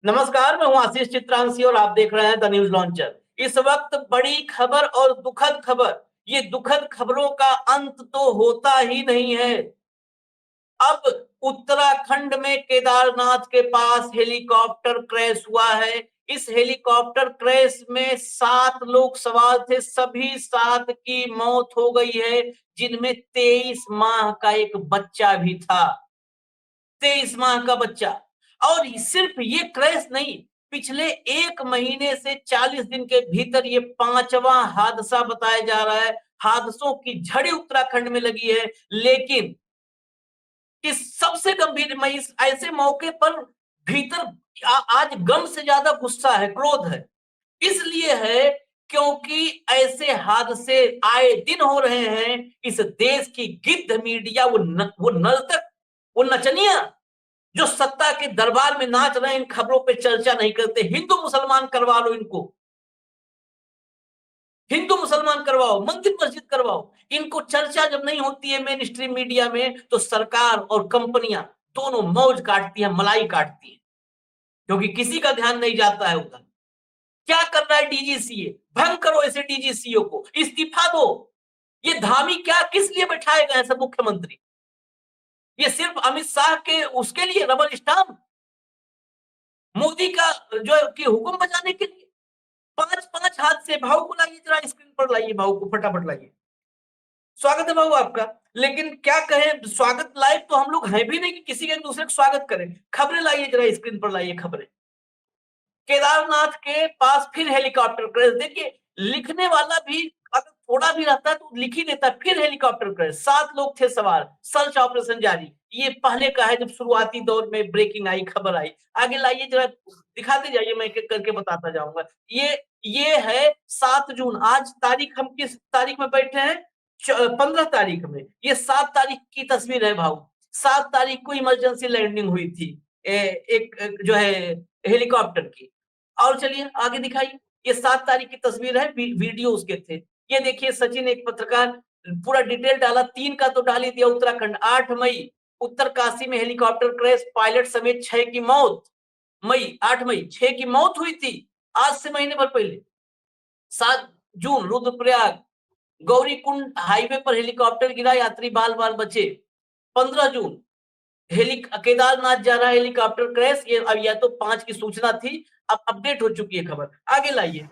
नमस्कार, मैं हूं आशीष चित्रांशी और आप देख रहे हैं द न्यूज लॉन्चर। इस वक्त बड़ी खबर और दुखद खबर। ये दुखद खबरों का अंत तो होता ही नहीं है। अब उत्तराखंड में केदारनाथ के पास हेलीकॉप्टर क्रैश हुआ है। इस हेलीकॉप्टर क्रैश में 7 लोग सवार थे, सभी 7 की मौत हो गई है, जिनमें 23 माह का एक बच्चा भी था। 23 माह का बच्चा। और सिर्फ ये क्रैश नहीं, पिछले 1 महीने से 40 दिन के भीतर ये 5वां हादसा बताया जा रहा है। हादसों की झड़ी उत्तराखंड में लगी है, लेकिन इस सबसे गंभीर, मैं इस ऐसे मौके पर भीतर आज गम से ज्यादा गुस्सा है, क्रोध है। इसलिए है क्योंकि ऐसे हादसे आए दिन हो रहे हैं। इस देश की गिद्ध मीडिया, वो नर्तक, वो नचनिया जो सत्ता के दरबार में नाच रहे हैं, इन खबरों पे चर्चा नहीं करते। हिंदू मुसलमान करवा लो इनको, हिंदू मुसलमान करवाओ, मंदिर मस्जिद करवाओ। इनको चर्चा जब नहीं होती है मेन स्ट्रीम मीडिया में, तो सरकार और कंपनियां दोनों मौज काटती है, मलाई काटती है, क्योंकि किसी का ध्यान नहीं जाता है उधर। क्या कर रहा है डीजीसीए? भंग करो ऐसे डीजीसीओ को, इस्तीफा दो। ये धामी क्या किस लिए बैठाए गए हैं सब मुख्यमंत्री? ये सिर्फ अमित शाह के उसके लिए रबर स्टाम्प, मोदी का जो है कि हुक्म बजाने के लिए? 5-5 हाथ से भाव को लाइए, जरा स्क्रीन पर लाइए, भाव को फटाफट लाइए। स्वागत है भाऊ आपका। लेकिन क्या कहें, स्वागत लायक तो हम लोग हैं भी नहीं कि किसी के दूसरे का स्वागत करें। खबरें लाइए, जरा स्क्रीन पर लाइए खबरें। केदारनाथ के पास फिर हेलीकॉप्टर क्रैश। देखिए, लिखने वाला भी अगर थोड़ा भी रहता है तो लिख ही देता है। फिर हेलीकॉप्टर क्रैश, 7 लोग थे सवार, सर्च ऑपरेशन जारी। ये पहले का है, जब शुरुआती दौर में ब्रेकिंग आई, खबर आई। आगे लाइए जरा, दिखाते जाइए, मैं एक एक करके बताता जाऊंगा। ये है 7 जून। आज तारीख, हम किस तारीख में बैठे हैं? 15 तारीख में। ये 7 तारीख की तस्वीर है भाऊ। 7 तारीख को इमरजेंसी लैंडिंग हुई थी एक जो है हेलीकॉप्टर की। और चलिए आगे दिखाइए। ये 7 तारीख की तस्वीर है, वीडियो उसके थे। ये देखिए, सचिन एक पत्रकार पूरा डिटेल डाला, 3 का तो डाल ही दिया। उत्तराखंड, 8 मई उत्तरकाशी में हेलीकॉप्टर क्रैश, पायलट समेत 6 की मौत। मई, 8 मई 6 की मौत हुई थी, आज से महीने भर पहले। 7 जून रुद्रप्रयाग गौरीकुंड हाईवे पर हेलीकॉप्टर गिरा, यात्री बाल बाल बचे। 15 जून हेली केदारनाथ जा रहा है हेलीकॉप्टर क्रैश। ये अब या तो 5 की सूचना थी, अब अपडेट हो चुकी है खबर। आगे लाइए।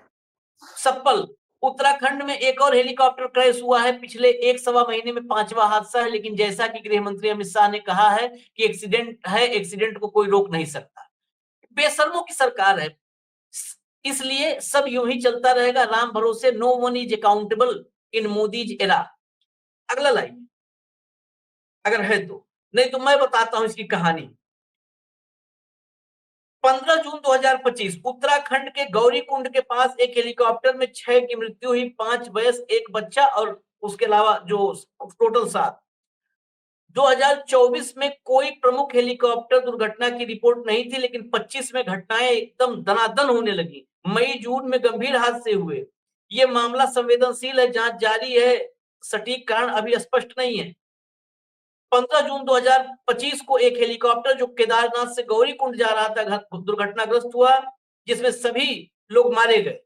सप्पल उत्तराखंड में एक और हेलीकॉप्टर क्रैश हुआ है। पिछले 1 सवा महीने में 5वां हादसा है, लेकिन जैसा कि गृह मंत्री अमित शाह ने कहा है कि एक्सीडेंट है, एक्सीडेंट को कोई रोक नहीं सकता। बेशर्मों की सरकार है, इसलिए सब यूं ही चलता रहेगा। राम भरोसे, no one is accountable in Modi's era. अगला लाइए अगर है तो, नहीं तो मैं बताता हूं इसकी कहानी। 15 जून 2025 उत्तराखंड के गौरीकुंड के पास एक हेलीकॉप्टर में 6 की मृत्यु हुई, 5 वयस्क, एक बच्चा और उसके अलावा जो टोटल 7। 2024 में कोई प्रमुख हेलीकॉप्टर दुर्घटना की रिपोर्ट नहीं थी, लेकिन 25 में घटनाएं एकदम दनादन होने लगी। मई जून में गंभीर हादसे हुए। ये मामला संवेदनशील है, जांच जारी है, सटीक कारण अभी स्पष्ट नहीं है। 15 जून 2025 को एक हेलीकॉप्टर जो केदारनाथ से गौरीकुंड जा रहा था दुर्घटनाग्रस्त हुआ, जिसमें सभी लोग मारे गए।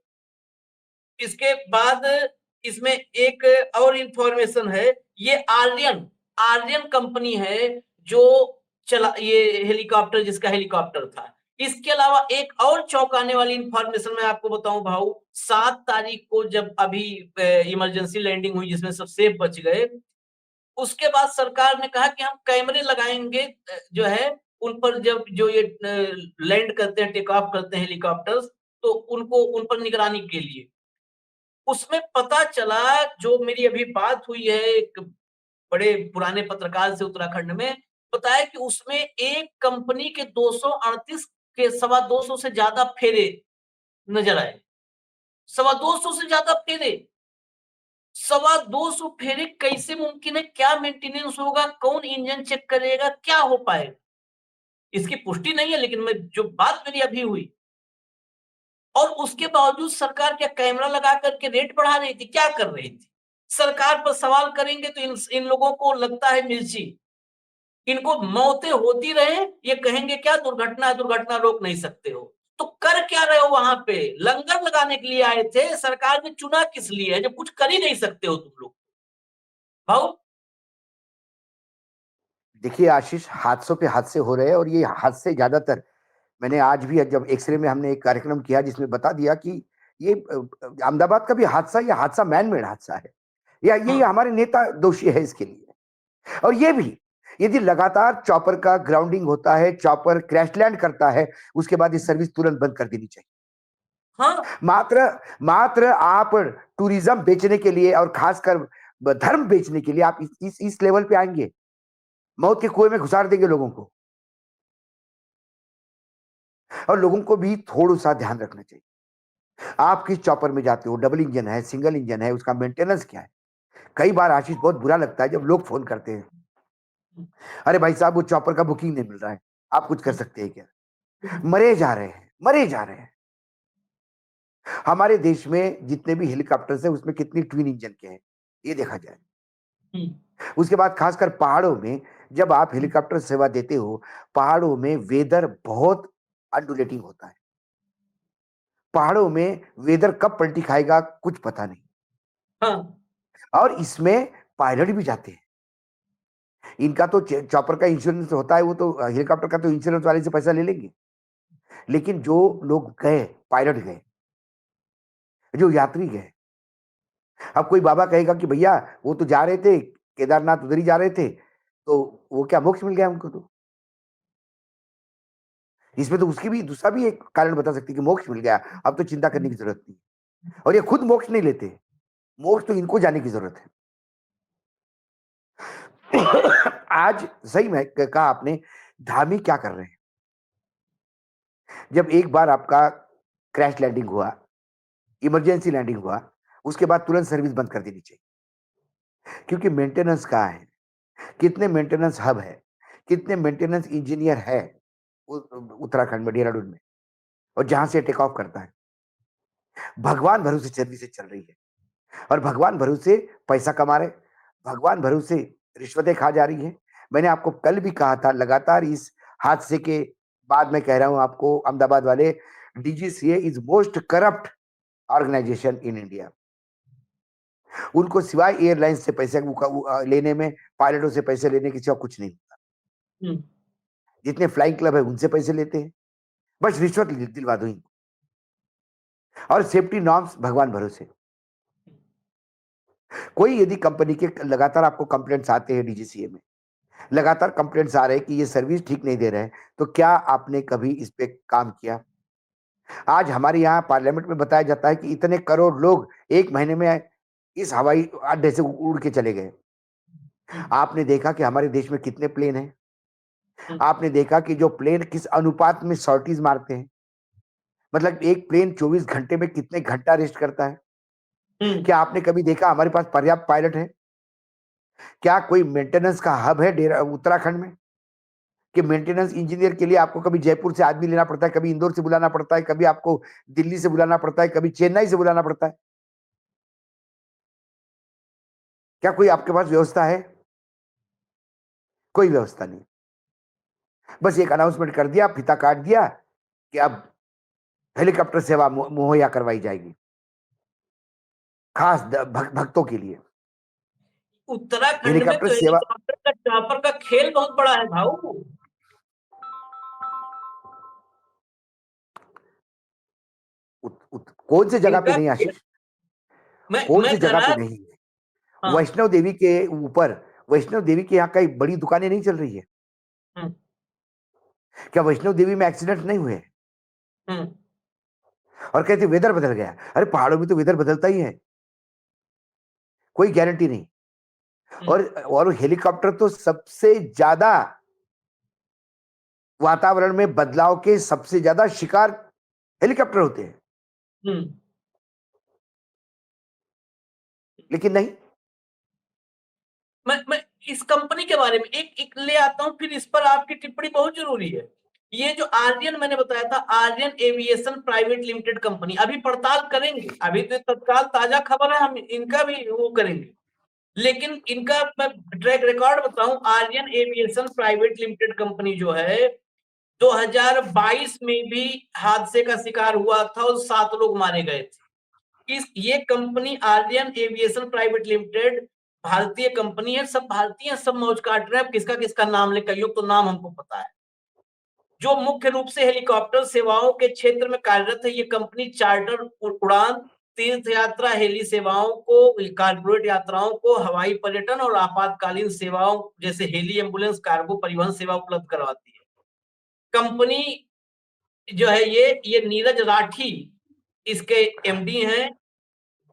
इसके बाद इसमें एक और इंफॉर्मेशन है। ये आर्यन आर्यन कंपनी है जो चला ये हेलीकॉप्टर, जिसका हेलीकॉप्टर था। इसके अलावा एक और चौंकाने वाली इंफॉर्मेशन मैं आपको बताऊं भाऊ। 7 तारीख को जब अभी इमरजेंसी लैंडिंग हुई, जिसमें सब सेफ बच गए, उसके बाद सरकार ने कहा कि हम कैमरे लगाएंगे, जो है उन पर, जब जो ये लैंड करते हैं, टेक ऑफ करते हैं हेलीकॉप्टर्स, तो उनको उन पर निगरानी के लिए। उसमें पता चला, जो मेरी अभी बात हुई है एक बड़े पुराने पत्रकार से उत्तराखंड में, बताया कि उसमें एक कंपनी के 238 के 225 से ज्यादा फेरे नजर आए। 225 से ज्यादा फेरे, 225 फेरे कैसे मुमकिन है? क्या मेंटेनेंस होगा? कौन इंजन चेक करेगा? क्या हो पाएगा? इसकी पुष्टि नहीं है, लेकिन मैं जो बात मेरी अभी हुई, और उसके बावजूद सरकार क्या कैमरा लगा करके रेट बढ़ा रही थी? क्या कर रही थी? सरकार पर सवाल करेंगे तो इन लोगों को लगता है मिर्ची। इनको मौतें होती रहे, ये कहेंगे क्या दुर्घटना है, दुर्घटना रोक नहीं सकते हो। तो कर क्या रहे हो वहां पे? लंगर लगाने के लिए आए थे, सरकार ने चुना किस लिए है जब कुछ कर ही नहीं सकते हो तुम लोग? भाऊ, देखिए आशीष, हादसों पे हादसे हो रहे हैं, और ये हादसे ज्यादातर, मैंने आज भी जब एक्सरे में हमने एक कार्यक्रम किया जिसमें बता दिया कि ये अहमदाबाद का भी हादसा, ये हादसा मैन मेड हादसा है, या ये हाँ हमारे नेता दोषी है इसके लिए। और ये भी, यदि लगातार चॉपर का ग्राउंडिंग होता है, चॉपर क्रैश लैंड करता है, उसके बाद ये सर्विस तुरंत बंद कर देनी चाहिए। हाँ मात्र मात्र आप टूरिज्म बेचने के लिए और खासकर धर्म बेचने के लिए आप इस लेवल पे आएंगे, मौत के कुएं में घुसार देंगे लोगों को। और लोगों को भी थोड़ा सा ध्यान रखना चाहिए। आप किस चॉपर में जाते हो, डबल इंजन है, सिंगल इंजन है, उसका मेंटेनेंस क्या है? कई बार आशीष बहुत बुरा लगता है जब लोग फोन करते हैं, अरे भाई साहब वो चॉपर का बुकिंग नहीं मिल रहा है, आप कुछ कर सकते हैं क्या? मरे जा रहे हैं, मरे जा रहे हैं। हमारे देश में जितने भी हेलीकॉप्टर्स हैं उसमें कितनी ट्विन इंजन के हैं, ये देखा जाए। उसके बाद खासकर पहाड़ों में जब आप हेलीकॉप्टर सेवा देते हो, पहाड़ों में वेदर बहुत अनडुलेटिंग होता है। पहाड़ों में वेदर कब पलटी खाएगा कुछ पता नहीं। हाँ और इसमें पायलट भी जाते हैं। इनका तो चॉपर का इंश्योरेंस होता है, वो तो हेलीकॉप्टर का तो इंश्योरेंस वाले से पैसा ले लेंगे। लेकिन जो लोग गए, पायलट गए, जो यात्री गए, अब कोई बाबा कहेगा कि भैया वो तो जा रहे थे केदारनाथ, उधर ही जा रहे थे, तो वो क्या मोक्ष मिल गया उनको? तो इसमें तो उसकी भी दूसरा भी एक कारण बता सकती है कि मोक्ष मिल गया, अब तो चिंता करने की जरूरत नहीं। और ये खुद मोक्ष नहीं लेते, मोक्ष तो इनको जाने की जरूरत है। आज सही में कहा आपने, धामी क्या कर रहे हैं? जब एक बार आपका क्रैश लैंडिंग हुआ, इमरजेंसी लैंडिंग हुआ, उसके बाद तुरंत सर्विस बंद कर देनी चाहिए। क्योंकि मेंटेनेंस कहाँ है, कितने मेंटेनेंस हब है, कितने मेंटेनेंस इंजीनियर है उत्तराखंड में, देहरादून में, और जहां से टेक ऑफ करता है। भगवान भरोसे सर्विसेज चल रही है, और भगवान भरोसे पैसा कमा रहे, भगवान भरोसे रिश्वतें खा जा रही है। मैंने आपको कल भी कहा था, लगातार इस हादसे के बाद मैं कह रहा हूं आपको, अहमदाबाद वाले, DGCA is most corrupt organisation in India. उनको सिवाय एयरलाइन से पैसे लेने में, पायलटों से पैसे लेने के सिवा कुछ नहीं होता। जितने फ्लाइंग क्लब है उनसे पैसे लेते हैं, बस रिश्वत दिलवा दो इनको, और सेफ्टी नॉर्म्स भगवान भरोसे। कोई यदि कंपनी के लगातार आपको कंप्लेंट्स आते हैं डीजीसीए में, लगातार कंप्लेंट्स आ रहे हैं कि ये सर्विस ठीक नहीं दे रहे हैं, तो क्या आपने कभी इस पे काम किया? आज हमारे यहाँ पार्लियामेंट में बताया जाता है कि इतने करोड़ लोग एक महीने में इस हवाई अड्डे से उड़ के चले गए। आपने देखा कि हमारे देश में कितने प्लेन हैं? आपने देखा कि जो प्लेन किस अनुपात में सॉर्टीज मारते हैं? मतलब एक प्लेन 24 घंटे में कितने घंटा रेस्ट करता है? क्या आपने कभी देखा हमारे पास पर्याप्त पायलट है? क्या कोई मेंटेनेंस का हब है उत्तराखंड में, कि मेंटेनेंस इंजीनियर के लिए आपको कभी जयपुर से आदमी लेना पड़ता है, कभी इंदौर से बुलाना पड़ता है, कभी आपको दिल्ली से बुलाना पड़ता है, कभी चेन्नई से बुलाना पड़ता है? क्या कोई आपके पास व्यवस्था है? कोई व्यवस्था नहीं। बस एक अनाउंसमेंट कर दिया, फीता काट दिया कि अब हेलीकॉप्टर सेवा मुहैया करवाई जाएगी खास भक्तों के लिए। उत्तराखंड में हेलीकॉप्टर तो सेवा हेलीकॉप्टर का चॉपर का खेल बहुत बड़ा है भाऊ। कौन सी जगह पे इनका नहीं खेल, आशीष? कौन मैं सी कह जगह रहा पे है। नहीं है? हाँ। वैष्णव देवी के ऊपर, वैष्णव देवी के यहाँ कई बड़ी दुकानें नहीं चल रही है? हम्म क्या वैष्णव देवी में एक्सीडेंट नहीं हुए? हम्म और कहते वेदर बदल गया, अरे पहाड़ों में तो वेदर बदलता ही है, कोई गारंटी नहीं। हम्म और हेलीकॉप्टर तो सबसे ज्यादा वातावरण में बदलाव के सबसे ज्यादा शिकार हेलीकॉप्टर होते हैं, हम्म। लेकिन नहीं। मैं इस कंपनी के बारे में एक एक ले आता हूं, फिर इस पर आपकी टिप्पणी बहुत जरूरी है। ये जो आर्यन मैंने बताया था, Aryan aviation private limited company, अभी पड़ताल करेंगे, अभी तो तत्काल ताजा खबर है, हम इनका भी वो करेंगे। लेकिन इनका मैं ट्रैक रिकॉर्ड बताऊं, Aryan aviation private limited company जो है 2022 में भी हादसे का शिकार हुआ था और 7 लोग मारे गए थे। ये company Aryan aviation private limited भारतीय कंपनी है, सब भारतीय हैं, सब मौज काट रहे हैं। किसका किसका नाम ले, कईयों तो नाम हमको पता है। जो मुख्य रूप से हेलीकॉप्टर सेवाओं के क्षेत्र में कार्यरत है, ये कंपनी चार्टर उड़ान, तीर्थ यात्रा, हेली सेवाओं को, कारपोरेट यात्राओं को, हवाई पर्यटन और आपातकालीन सेवाओं जैसे हेली, एम्बुलेंस, कार्गो परिवहन सेवा उपलब्ध करवाती है। कंपनी जो है ये नीरज राठी इसके एमडी हैं।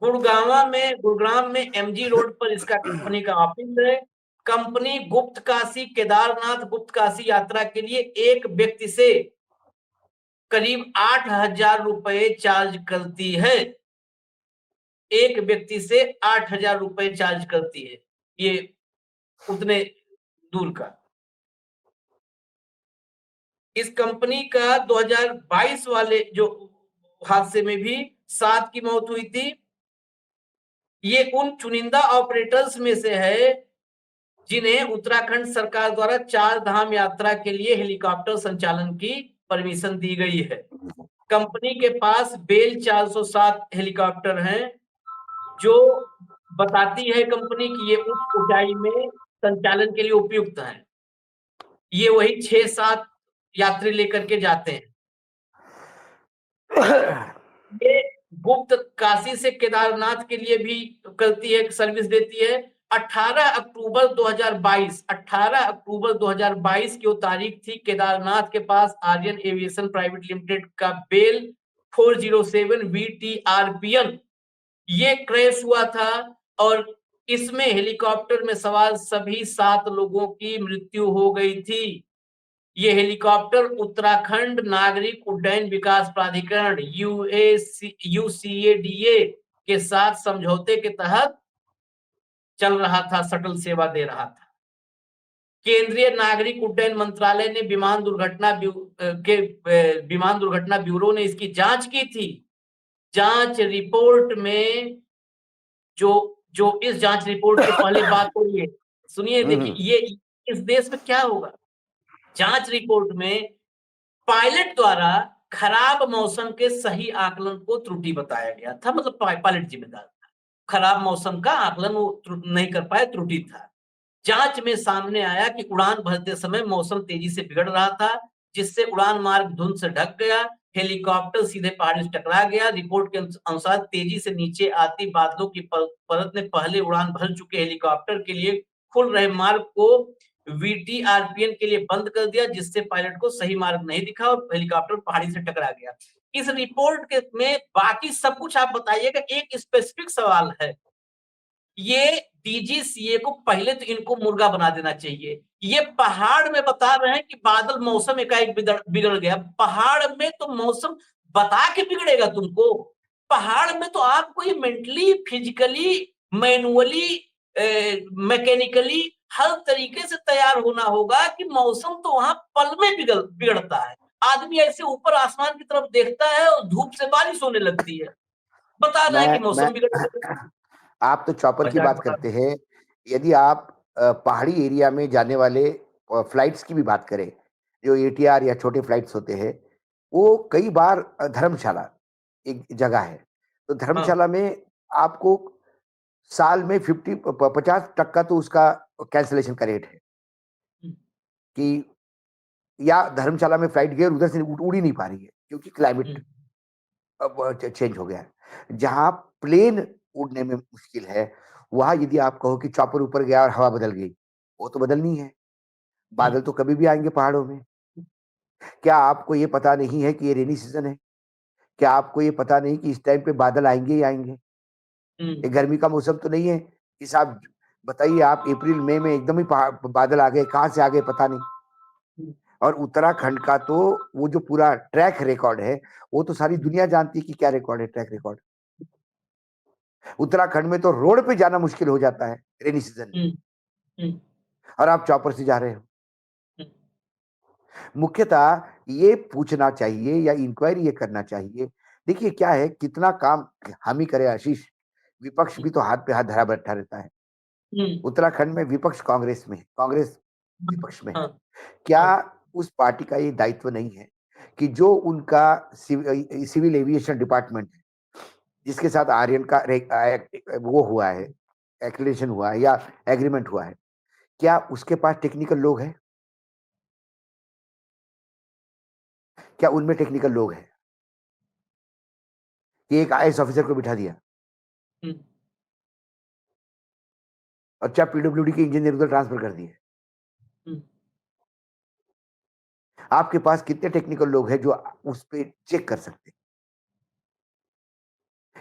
गुड़गांव में एमजी रोड पर इसका कंपनी का ऑफिस है। कंपनी गुप्त काशी, केदारनाथ गुप्त काशी यात्रा के लिए एक व्यक्ति से करीब 8,000 रुपए चार्ज करती है। एक व्यक्ति से 8,000 रुपए चार्ज करती है, ये उतने दूर का। इस कंपनी का 2022 वाले जो हादसे में भी 7 की मौत हुई थी। ये उन चुनिंदा ऑपरेटर्स में से है जिन्हें उत्तराखंड सरकार द्वारा 4 धाम यात्रा के लिए हेलीकॉप्टर संचालन की परमिशन दी गई है। कंपनी के पास बेल 407 हेलीकॉप्टर हैं, जो बताती है कंपनी कि ये उच्च ऊंचाई में संचालन के लिए उपयुक्त हैं। ये वही 6-7 यात्री लेकर के जाते हैं। ये गुप्त काशी से केदारनाथ के लिए भी करती है, सर्विस देती है। 18 अक्टूबर 2022 की वो तारीख थी, केदारनाथ के पास आर्यन एविएशन प्राइवेट लिमिटेड का बेल 407 VTRPN ये क्रैश हुआ था और इसमें हेलीकॉप्टर में सवार सभी 7 लोगों की मृत्यु हो गई थी। ये हेलीकॉप्टर उत्तराखंड नागरिक उड्डयन विकास प्राधिकरण UCADA के साथ समझौते के तहत चल रहा था, शटल सेवा दे रहा था। केंद्रीय नागरिक उड्डयन मंत्रालय ने विमान दुर्घटना ब्यूरो ने इसकी जांच की थी। जांच रिपोर्ट में जो इस जांच रिपोर्ट के पहले बात हो रही है, सुनिए, देखिए ये इस देश में क्या होगा। जांच रिपोर्ट में पायलट द्वारा खराब मौसम के सही आकलन को त्रुटि बताया गया था, मतलब पायलट जिम्मेदार था, खराब मौसम का आकलन वो नहीं कर पाए, त्रुटि था। जांच में सामने आया कि उड़ान भरते समय मौसम तेजी से बिगड़ रहा था, जिससे उड़ान मार्ग धुंध से ढक गया, हेलीकॉप्टर सीधे पहाड़ी से टकरा गया। रिपोर्ट के अनुसार तेजी से नीचे आती बादलों की परत ने पहले उड़ान भर चुके हेलीकॉप्टर के लिए खुल रहे मार्ग को VTRPN के लिए बंद कर दिया, जिससे पायलट को सही मार्ग नहीं दिखा और हेलीकॉप्टर पहाड़ी से टकरा गया। इस रिपोर्ट के में बाकी सब कुछ आप बताइएगा, एक स्पेसिफिक सवाल है, ये DGCA को पहले तो इनको मुर्गा बना देना चाहिए। ये पहाड़ में बता रहे हैं कि बादल मौसम एकाएक बिगड़ गया। पहाड़ में तो मौसम बता के बिगड़ेगा तुमको? पहाड़ में तो आपको ये मेंटली, फिजिकली, मैनुअली, मैकेनिकली हर तरीके से तैयार होना होगा कि मौसम तो वहां पल में बिगड़ता है। आदमी ऐसे ऊपर आसमान की तरफ देखता है और धूप से बारिश होने लगती है, बता रहे हैं कि मैं मौसम बिगड़ गया। आप तो चॉपर की मजाक बात बता करते हैं। यदि आप पहाड़ी एरिया में जाने वाले फ्लाइट्स की भी बात करें, जो ATR या छोटे फ्लाइट्स होते हैं, वो कई बार धर्मशाला एक जगह है, तो हाँ, धर्मशाला में आपको साल में 50% तो उसका कैंसिलेशन का रेट है कि या धर्मशाला में फ्लाइट गई और उधर से उड़ ही नहीं पा रही है क्योंकि क्लाइमेट अब चेंज हो गया है। जहाँ प्लेन उड़ने में मुश्किल है, वहाँ यदि आप कहो कि चॉपर ऊपर गया और हवा बदल गई, वो तो बदलनी है। बादल तो कभी भी आएंगे पहाड़ों में। क्या आपको ये पता नहीं है कि ये रेनी सीजन है? क्या आपको ये पता नहीं कि इस टाइम पे बादल आएंगे ही आएंगे? ये गर्मी का मौसम तो नहीं है कि साहब बताइए, आप अप्रैल मई में एकदम ही बादल आ गए, कहाँ से आ गए पता नहीं। और उत्तराखंड का तो वो जो पूरा ट्रैक रिकॉर्ड है, वो तो सारी दुनिया जानती है कि क्या रिकॉर्ड है, ट्रैक रिकॉर्ड। उत्तराखंड में तो रोड पे जाना मुश्किल हो जाता है रेनी सीजन में, और आप चॉपर से जा रहे हो। मुख्यतः ये पूछना चाहिए या इंक्वायरी ये करना चाहिए। देखिए क्या है, कितना काम हम ही करें आशीष, विपक्ष भी तो हाथ पे हाथ धरा बैठा रहता है। उत्तराखंड में विपक्ष कांग्रेस में है, कांग्रेस विपक्ष में है। हाँ, क्या हाँ, उस पार्टी का ये दायित्व नहीं है कि जो उनका सिविल एविएशन डिपार्टमेंट है, जिसके साथ आर्यन का वो हुआ है, एक्रेडिटेशन हुआ है या एग्रीमेंट हुआ है, क्या उसके पास टेक्निकल लोग हैं? क्या उनमें टेक्निकल लोग हैं कि एक आईएएस ऑफिसर को बिठा दिया हम्म, और चार पीडब्ल्यूडी के इंजीनियर उधर ट्रांसफर कर दिए? हम्म, आपके पास कितने टेक्निकल लोग हैं जो उस पे चेक कर सकते हैं?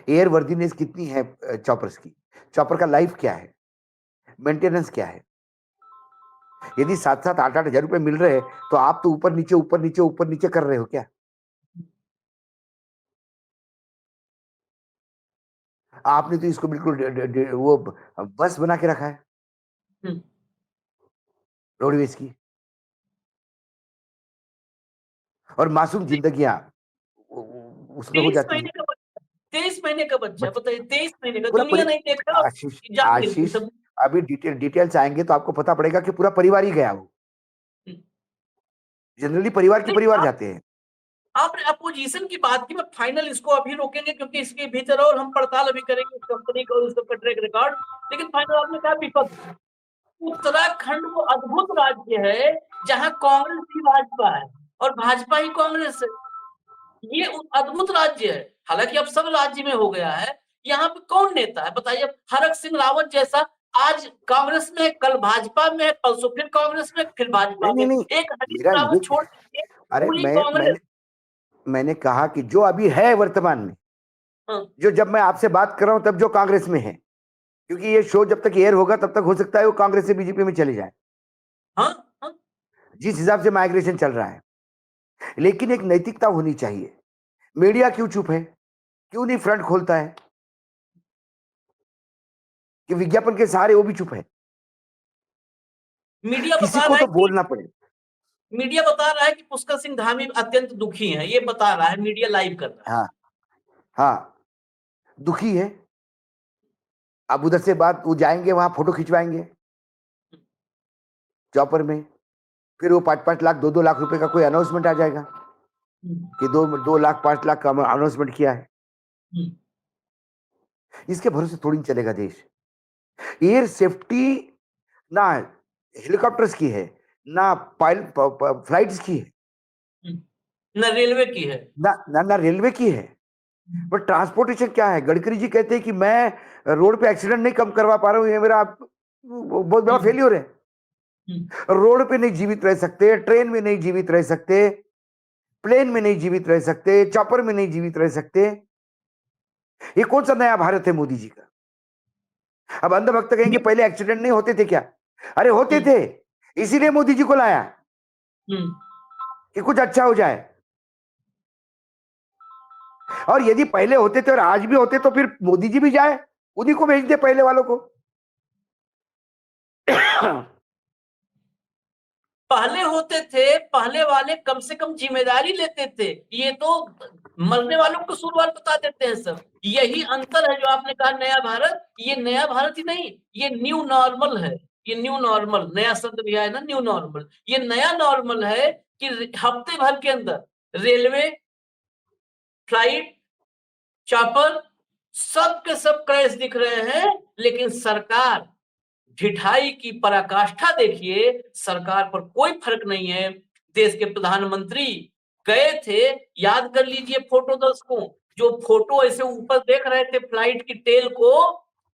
एयर वर्दीनेस कितनी है चॉपर्स की? चॉपर का लाइफ क्या है? मेंटेनेंस क्या है? यदि 7-7, 8-8 हजार रुपए मिल रहे हैं तो आप तो ऊपर नीचे ऊपर नीचे ऊपर नीचे कर रहे हो क्या? आपने तो इसको बिल्कुल वो बस बना के रखा है हम्म। रोडवेज की, और मासूम जिंदगियां उसमें हो 23 जाती है। महीने का बच्चा, 23 महीने का बच्चा, बच बताइए, 23 महीने का, पूरा दुनिया नहीं देखा और आशीष, जान लेती आशीष, सब। अभी डिटेल्स आएंगे तो आपको पता पड़ेगा कि पूरा परिवार ही गया। वो हम्म। जनरली परिवार के नहीं, परिवार जाते हैं। आपने अपोजिशन की बात की, मैं फाइनल इसको अभी रोकेंगे क्योंकि इसके भीतर और हम पड़ताल अभी करेंगे उस कंपनी का और उस सबका ट्रैक रिकॉर्ड। लेकिन फाइनल आपने कहा विपक्ष, उत्तराखंड वो अद्भुत राज्य है जहां कांग्रेस ही भाजपा है और भाजपा ही कांग्रेस है। ये अद्भुत राज्य है, हालांकि अब सब राज्य में हो गया है। यहाँ पे कौन नेता है बताइए? हरक सिंह रावत जैसा आज कांग्रेस में, कल भाजपा में, परसों फिर कांग्रेस में, फिर भाजपा नहीं में। नहीं नहीं, एक हरीश मेरा ये, रावत छोड़ दीजिए, अरे पूरी मैं कांग्रेस। मैंने कहा कि जो अभी है वर्तमान में, हाँ, जो जब मैं आपसे बात कर रहा हूं तब जो कांग्रेस में है, क्योंकि ये शो जब तक एयर होगा तब तक हो सकता है वो कांग्रेस से बीजेपी में चले जाए, हाँ, हाँ। जिस हिसाब से माइग्रेशन चल रहा है। लेकिन एक नैतिकता होनी चाहिए। मीडिया क्यों चुप है? क्यों नहीं फ्रंट खोलता है? कि विज्ञापन के सहारे वो भी चुप है? मीडिया किसी बता को रहा है तो कि बोलना पड़े। मीडिया बता रहा है कि पुष्कर सिंह धामी अत्यंत दुखी हैं, ये बता रहा है, मीडिया लाइव कर रहा है। हाँ, हाँ, दुखी है। अब उधर से बात, वो जाएंगे वहां फोटो खिंचवाएंगे चौपर में, फिर वो 5-5 लाख 2-2 लाख रुपए का कोई अनाउंसमेंट आ जाएगा कि 2 लाख 5 लाख का अनाउंसमेंट किया है। हम्म, इसके भरोसे थोड़ी नहीं चलेगा देश। एयर सेफ्टी ना हेलीकॉप्टर्स की है, ना पायलट फ्लाइट्स की है, न रेलवे की है। ना रेलवे की है। पर ट्रांसपोर्टेशन क्या है? गडकरी जी कहते हैं कि मैं रोड पे एक्सीडेंट नहीं कम करवा पा रहा हूं, ये मेरा बहुत बड़ा हम्म, फेल्योर है। हम्म। रोड पे नहीं जीवित रह सकते, ट्रेन में नहीं जीवित रह सकते, प्लेन में नहीं जीवित रह सकते, चॉपर में नहीं जीवित रह सकते। ये कौन सा नया भारत है मोदी जी का? अब अंधभक्त कहेंगे पहले एक्सीडेंट नहीं होते थे क्या? अरे होते हम्म, थे, इसीलिए मोदी जी को लाया हम्म। कि कुछ अच्छा हो जाए। और यदि पहले होते थे और आज भी होते तो फिर मोदी जी भी जाए, उन्हीं को भेज दे पहले वालों को। पहले होते थे, पहले वाले कम से कम जिम्मेदारी लेते थे, ये तो मरने वालों को शुरुआत बता देते हैं सब। यही अंतर है जो आपने कहा नया भारत, ये नया भारत ही नहीं, ये न्यू नॉर्मल है। ये न्यू नॉर्मल, नया शब्द भी आया ना, न्यू नॉर्मल। ये नया नॉर्मल है कि हफ्ते भर के अंदर रेलवे, फ्लाइट, चॉपर, सब के सब क्रैश दिख रहे हैं। लेकिन सरकार, ढिठाई की पराकाष्ठा देखिए, सरकार पर कोई फर्क नहीं है। देश के प्रधानमंत्री गए थे, याद कर लीजिए फोटो दर्शकों, जो फोटो ऐसे ऊपर देख रहे थे फ्लाइट की टेल को,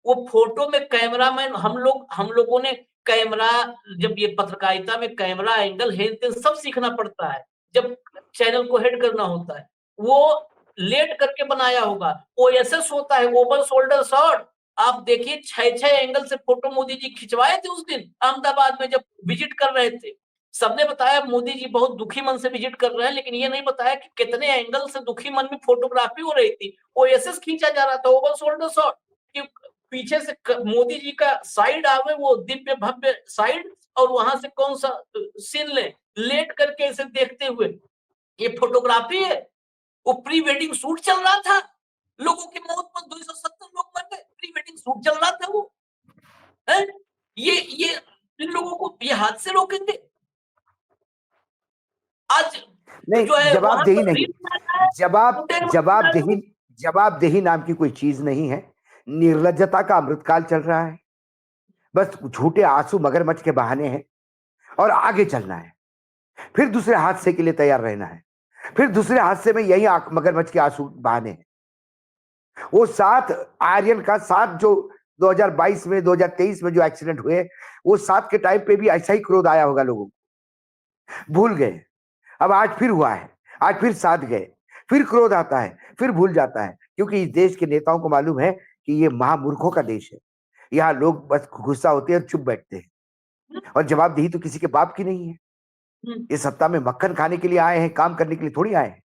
वो फोटो में कैमरामैन, हम लोगों ने कैमरा, जब ये पत्रकारिता में कैमरा एंगल हेन तेन सब सीखना पड़ता है जब चैनल को हेड करना होता है, वो लेट करके बनाया होगा। ओएसएस होता है, ओवर शोल्डर शॉट। आप देखिए 6-6 एंगल से फोटो मोदी जी खिंचवाए थे उस दिन अहमदाबाद में जब विजिट कर रहे थे। सबने बताया मोदी जी बहुत दुखी मन से विजिट कर रहे हैं, लेकिन ये नहीं बताया कि कितने एंगल से दुखी मन में फोटोग्राफी हो रही थी। ओएसएस खींचा जा रहा था, ओवर शोल्डर शॉट, कि पीछे से मोदी जी का साइड आवे, वो दिव्य भव्य साइड, और वहां से कौन सा सीन ले, लेट करके ऐसे देखते हुए। ये फोटोग्राफी है। वो प्री वेडिंग शूट चल रहा था, लोगों की मौत पर 270 लोग मर गए, प्री वेडिंग शूट चल रहा था वो है। ये इन लोगों को ये हादसे रोकेंगे? आज नहीं, जो है वहां जवाबदेही पर नहीं, रील बना रहा है, कंटेनर बना रहा है लोग। जवाबदेही नाम की कोई चीज नहीं है। निर्लज्जता का अमृतकाल चल रहा है। बस झूठे आंसू मगरमच्छ के बहाने हैं और आगे चलना है। फिर दूसरे हादसे के लिए तैयार रहना है। फिर दूसरे हादसे में यही मगरमच्छ के आंसू बहाने हैं। वो 7 आर्यन का 7 जो 2022 में 2023 में जो एक्सीडेंट हुए, वो 7 के टाइम पे भी ऐसा ही क्रोध आया होगा लोगों को। भूल गए। अब आज फिर हुआ है, आज फिर साथ गए, फिर क्रोध आता है, फिर भूल जाता है, क्योंकि इस देश के नेताओं को मालूम है कि ये महामूर्खों का देश है। यहाँ लोग बस गुस्सा होते हैं और चुप बैठते हैं, और जवाबदेही तो किसी के बाप की नहीं है। ये सत्ता में मक्खन खाने के लिए आए हैं, काम करने के लिए थोड़ी आए हैं।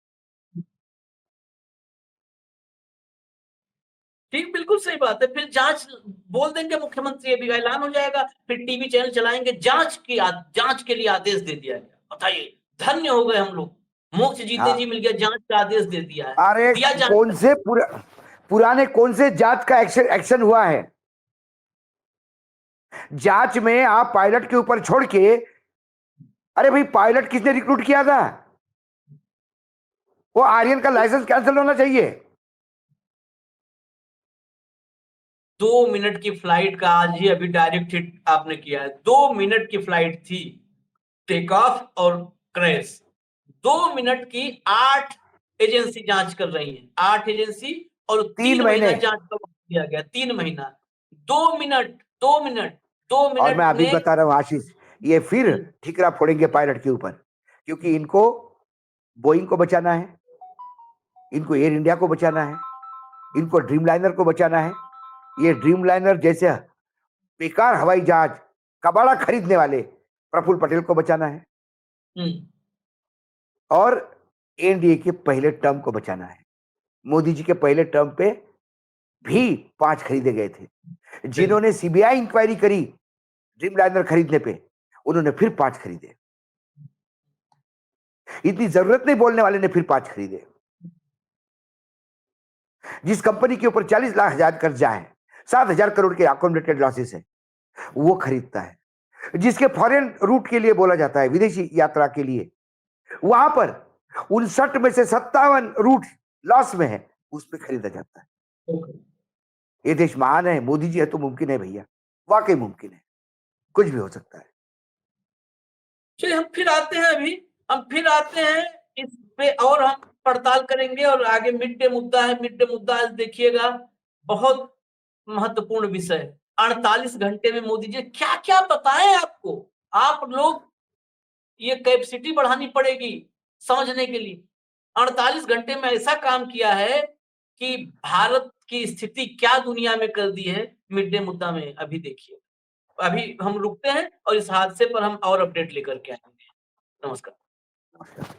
ठीक, बिल्कुल सही बात है। फिर जांच बोल देंगे मुख्यमंत्री, अभी ऐलान हो जाएगा, फिर टीवी चैनल चलाएंगे, जांच के लिए आदेश दे दिया गया। बताइए, धन्य हो गए हम लोग, मोक्ष जीते जी मिल गया, जांच का आदेश दे दिया है। अरे दिया कौन से पुराने कौन से जांच का एक्शन हुआ है? जांच में आप पायलट के ऊपर छोड़ के, अरे भाई पायलट किसने रिक्रूट किया था? वो आर्यन का लाइसेंस कैंसिल होना चाहिए। 2 मिनट की फ्लाइट का आज ही अभी डायरेक्ट हिट आपने किया है। 2 मिनट की फ्लाइट थी, टेक ऑफ और क्रैश। 2 मिनट की 8 एजेंसी जांच कर रही है, 8 एजेंसी, और 3 3 महीना महीने। जांच का वक्त दिया गया, 3 महीना। 2 मिनट, 2 मिनट, दो और मैं मिनट अभी में। बता रहा हूं आशीष, ये फिर ठिकरा फोड़ेंगे पायलट के ऊपर, क्योंकि इनको बोइंग को बचाना है, इनको एयर इंडिया को बचाना है, इनको ड्रीमलाइनर को बचाना है। ये ड्रीमलाइनर जैसे बेकार हवाई जहाज कबाड़ा खरीदने वाले प्रफुल्ल पटेल को बचाना है, और एनडीए के पहले टर्म को बचाना है। मोदी जी के पहले टर्म पे भी 5 खरीदे गए थे। जिन्होंने सीबीआई इंक्वायरी करी ड्रीमलाइनर खरीदने पे, उन्होंने फिर 5 खरीदे। इतनी जरूरत नहीं बोलने वाले ने फिर 5 खरीदे। जिस कंपनी के ऊपर 40 लाख हजार कर्जा है, 7,000 करोड़ के अकोमोडेटेड लॉसेस है, वो खरीदता है। जिसके फॉरेन रूट के लिए बोला जाता है, विदेशी यात्रा के लिए, वहां पर 59 में से 57 रूट लॉस में है, उस पर खरीदा जाता है। ये देश महान है, मोदी जी है तो मुमकिन है भैया, वाकई मुमकिन है, कुछ भी हो सकता है। चलिए, हम फिर आते हैं इस पे, और हम पड़ताल करेंगे। और आगे मिड डे मुद्दा है, मिड डे मुद्दा आज देखिएगा, बहुत महत्वपूर्ण विषय। 48 घंटे में मोदी जी क्या क्या बताएं आपको, आप लोग, ये कैपेसिटी बढ़ानी पड़ेगी समझने के लिए। 48 घंटे में ऐसा काम किया है कि भारत की स्थिति क्या दुनिया में कर दी है। मिड डे मुद्दा में अभी देखिए। अभी हम रुकते हैं और इस हादसे पर हम और अपडेट लेकर के आएंगे। नमस्कार।